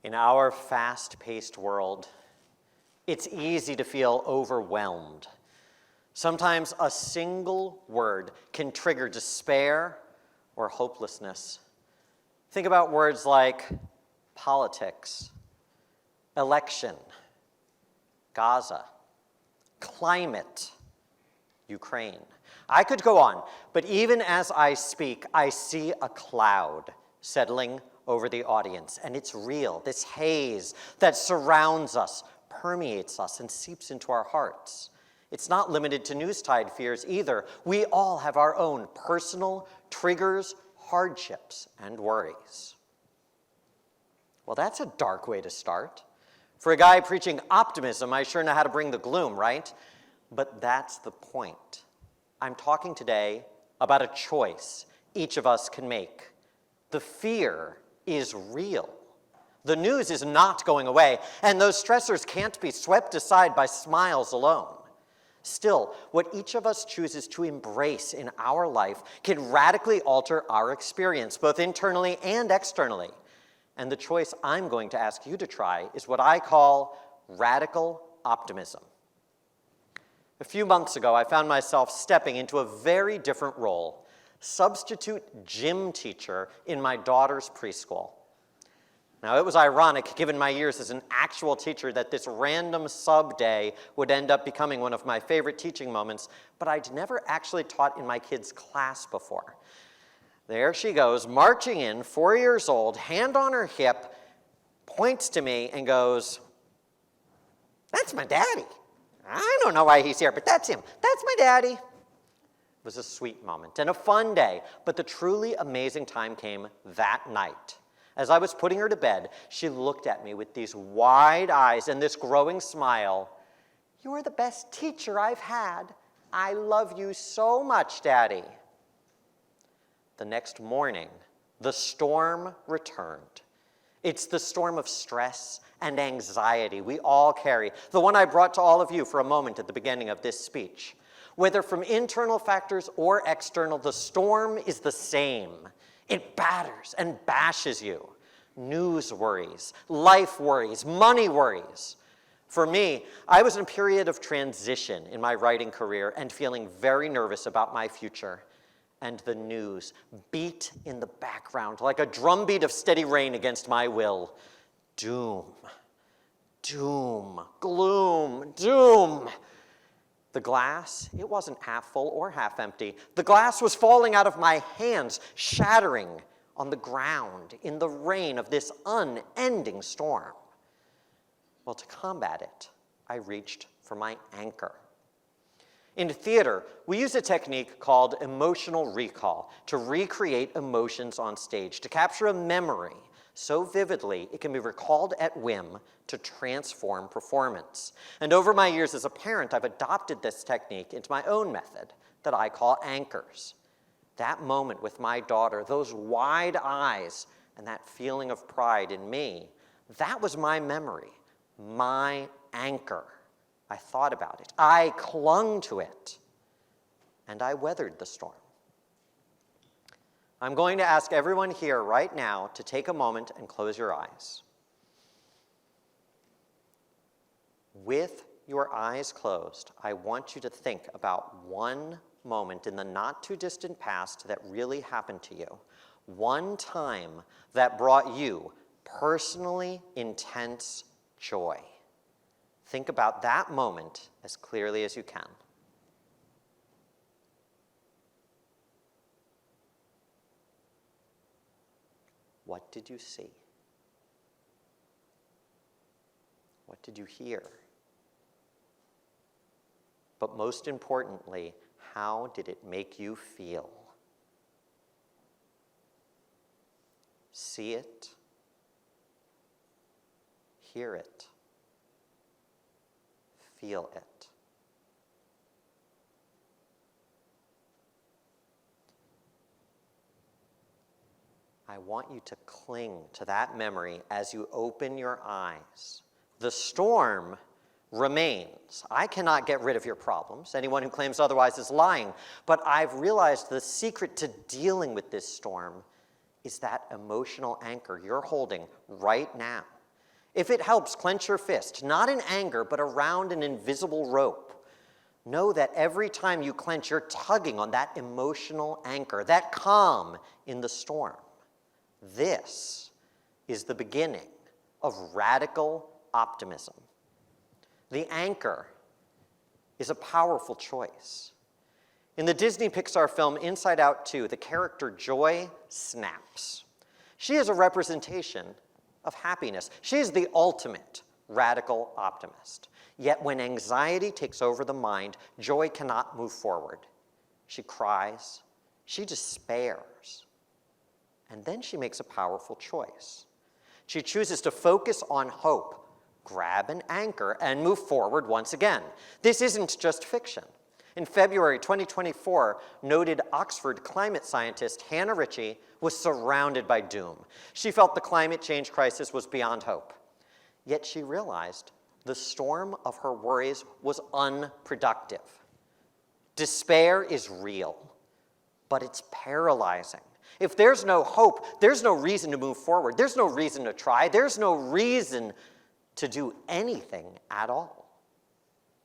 In our fast-paced world, it's easy to feel overwhelmed. Sometimes a single word can trigger despair or hopelessness. Think about words like politics, election, Gaza, climate, Ukraine. I could go on, but even as I speak, I see a cloud settling over the audience, and it's real. This haze that surrounds us, permeates us, and seeps into our hearts. It's not limited to news-tide fears either. We all have our own personal triggers, hardships, and worries. Well, that's a dark way to start. For a guy preaching optimism, I sure know how to bring the gloom, right? But that's the point. I'm talking today about a choice each of us can make. The fear is real. The news is not going away, and those stressors can't be swept aside by smiles alone. Still, what each of us chooses to embrace in our life can radically alter our experience, both internally and externally. And the choice I'm going to ask you to try is what I call radical optimism. A few months ago, I found myself stepping into a very different role, substitute gym teacher in my daughter's preschool. Now, it was ironic, given my years as an actual teacher, that this random sub day would end up becoming one of my favorite teaching moments, but I'd never actually taught in my kids' class before. There she goes, marching in, 4 years old, hand on her hip, points to me and goes, "That's my daddy. I don't know why he's here, but that's him. That's my daddy." It was a sweet moment and a fun day, but the truly amazing time came that night. As I was putting her to bed, she looked at me with these wide eyes and this growing smile. "You're the best teacher I've had. I love you so much, Daddy." The next morning, the storm returned. It's the storm of stress and anxiety we all carry, the one I brought to all of you for a moment at the beginning of this speech. Whether from internal factors or external, the storm is the same. It batters and bashes you. News worries, life worries, money worries. For me, I was in a period of transition in my writing career and feeling very nervous about my future. And the news beat in the background like a drumbeat of steady rain against my will. Doom, doom, gloom, doom. The glass, it wasn't half full or half empty. The glass was falling out of my hands, shattering on the ground in the rain of this unending storm. Well, to combat it, I reached for my anchor. In theater, we use a technique called emotional recall to recreate emotions on stage, to capture a memory so vividly it can be recalled at whim to transform performance. And over my years as a parent, I've adopted this technique into my own method that I call anchors. That moment with my daughter, those wide eyes, and that feeling of pride in me, that was my memory, my anchor. I thought about it. I clung to it. And I weathered the storm. I'm going to ask everyone here right now to take a moment and close your eyes. With your eyes closed, I want you to think about one moment in the not-too-distant past that really happened to you. One time that brought you personally intense joy. Think about that moment as clearly as you can. What did you see? What did you hear? But most importantly, how did it make you feel? See it, hear it, feel it. I want you to cling to that memory as you open your eyes. The storm remains. I cannot get rid of your problems. Anyone who claims otherwise is lying. But I've realized the secret to dealing with this storm is that emotional anchor you're holding right now. If it helps, clench your fist, not in anger, but around an invisible rope. Know that every time you clench, you're tugging on that emotional anchor, that calm in the storm. This is the beginning of radical optimism. The anchor is a powerful choice. In the Disney Pixar film Inside Out 2, the character Joy snaps. She is a representation of happiness. She is the ultimate radical optimist. Yet when anxiety takes over the mind, Joy cannot move forward. She cries, she despairs, and then she makes a powerful choice. She chooses to focus on hope, grab an anchor, and move forward once again. This isn't just fiction. In February 2024, noted Oxford climate scientist Hannah Ritchie was surrounded by doom. She felt the climate change crisis was beyond hope. Yet she realized the storm of her worries was unproductive. Despair is real, but it's paralyzing. If there's no hope, there's no reason to move forward. There's no reason to try. There's no reason to do anything at all.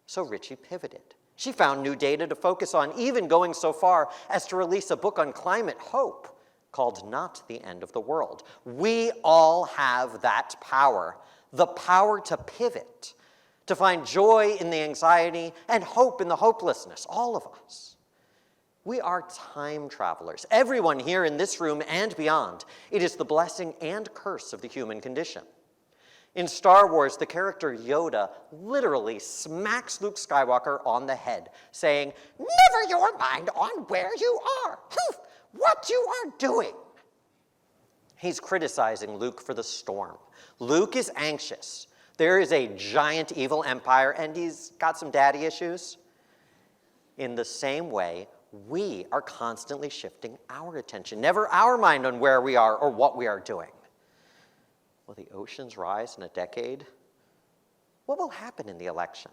So Ritchie pivoted. She found new data to focus on, even going so far as to release a book on climate hope called Not the End of the World. We all have that power, the power to pivot, to find joy in the anxiety and hope in the hopelessness, all of us. We are time travelers, everyone here in this room and beyond. It is the blessing and curse of the human condition. In Star Wars, the character Yoda literally smacks Luke Skywalker on the head, saying, "Never your mind on where you are, what you are doing." He's criticizing Luke for the storm. Luke is anxious. There is a giant evil empire, and he's got some daddy issues. In the same way, we are constantly shifting our attention, never our mind on where we are or what we are doing. Will the oceans rise in a decade? What will happen in the election?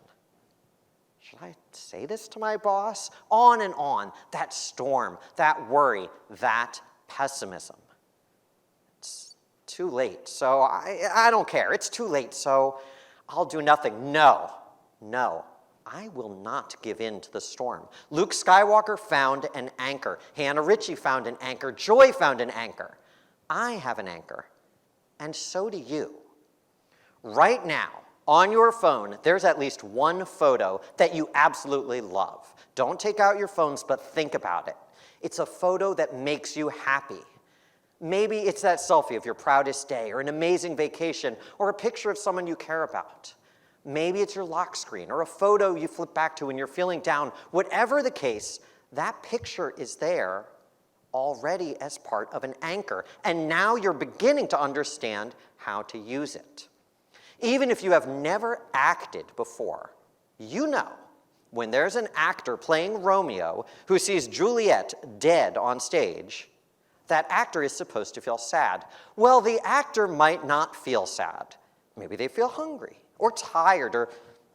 Should I say this to my boss? On and on. That storm, that worry, that pessimism. It's too late, so I don't care. It's too late, so I'll do nothing. No. I will not give in to the storm. Luke Skywalker found an anchor. Hannah Ritchie found an anchor. Joy found an anchor. I have an anchor. And so do you. Right now, on your phone, there's at least one photo that you absolutely love. Don't take out your phones, but think about it. It's a photo that makes you happy. Maybe it's that selfie of your proudest day, or an amazing vacation, or a picture of someone you care about. Maybe it's your lock screen, or a photo you flip back to when you're feeling down. Whatever the case, that picture is there already as part of an anchor, and now you're beginning to understand how to use it. Even if you have never acted before, you know when there's an actor playing Romeo who sees Juliet dead on stage, that actor is supposed to feel sad. Well, the actor might not feel sad. Maybe they feel hungry or tired, or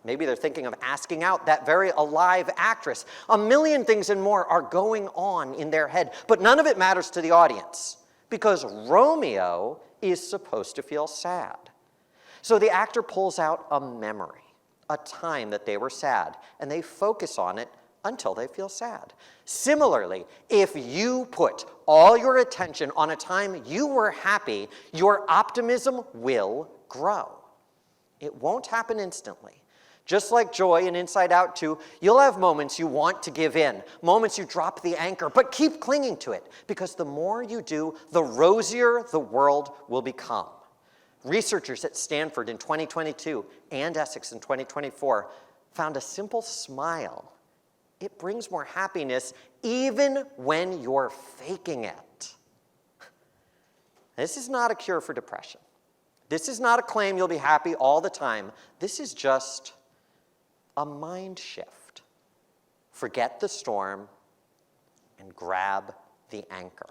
maybe they're thinking of asking out that very alive actress. A million things and more are going on in their head, but none of it matters to the audience because Romeo is supposed to feel sad. So the actor pulls out a memory, a time that they were sad, and they focus on it until they feel sad. Similarly, if you put all your attention on a time you were happy, your optimism will grow. It won't happen instantly. Just like Joy in Inside Out 2, you'll have moments you want to give in, moments you drop the anchor, but keep clinging to it, because the more you do, the rosier the world will become. Researchers at Stanford in 2022 and Essex in 2024 found a simple smile. It brings more happiness even when you're faking it. This is not a cure for depression. This is not a claim you'll be happy all the time. This is just a mind shift. Forget the storm and grab the anchor.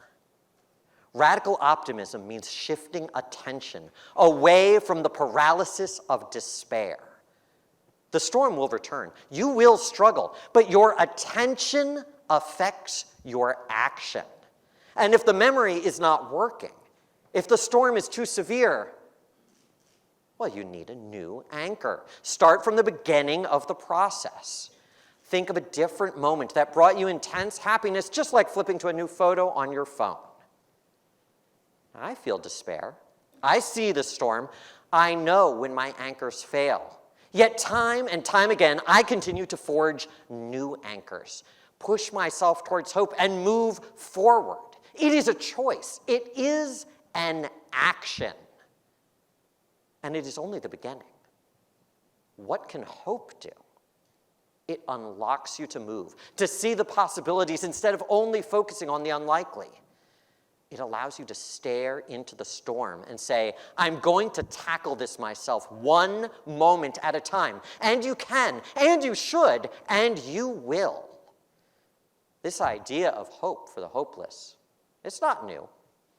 Radical optimism means shifting attention away from the paralysis of despair. The storm will return. You will struggle, but your attention affects your action. And if the memory is not working, if the storm is too severe, Well, you need a new anchor. Start from the beginning of the process. Think of a different moment that brought you intense happiness, just like flipping to a new photo on your phone. I feel despair. I see the storm. I know when my anchors fail. Yet time and time again, I continue to forge new anchors, push myself towards hope, and move forward. It is a choice. It is an action. And it is only the beginning. What can hope do? It unlocks you to move, to see the possibilities instead of only focusing on the unlikely. It allows you to stare into the storm and say, I'm going to tackle this myself one moment at a time. And you can, and you should, and you will. This idea of hope for the hopeless, it's not new.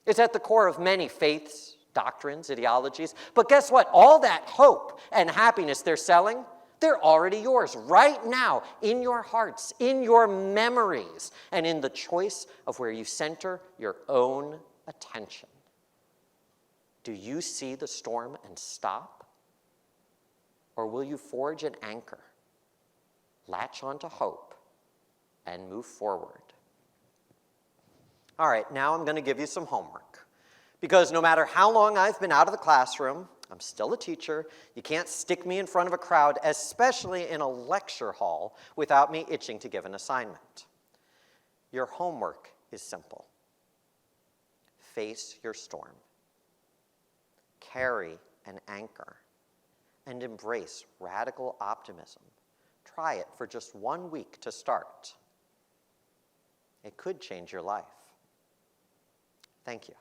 It's at the core of many faiths, doctrines, ideologies. But guess what? All that hope and happiness they're selling, they're already yours right now in your hearts, in your memories, and in the choice of where you center your own attention. Do you see the storm and stop? Or will you forge an anchor, latch onto hope, and move forward? All right, now I'm going to give you some homework. Because no matter how long I've been out of the classroom, I'm still a teacher. You can't stick me in front of a crowd, especially in a lecture hall, without me itching to give an assignment. Your homework is simple. Face your storm. Carry an anchor. And embrace radical optimism. Try it for just 1 week to start. It could change your life. Thank you.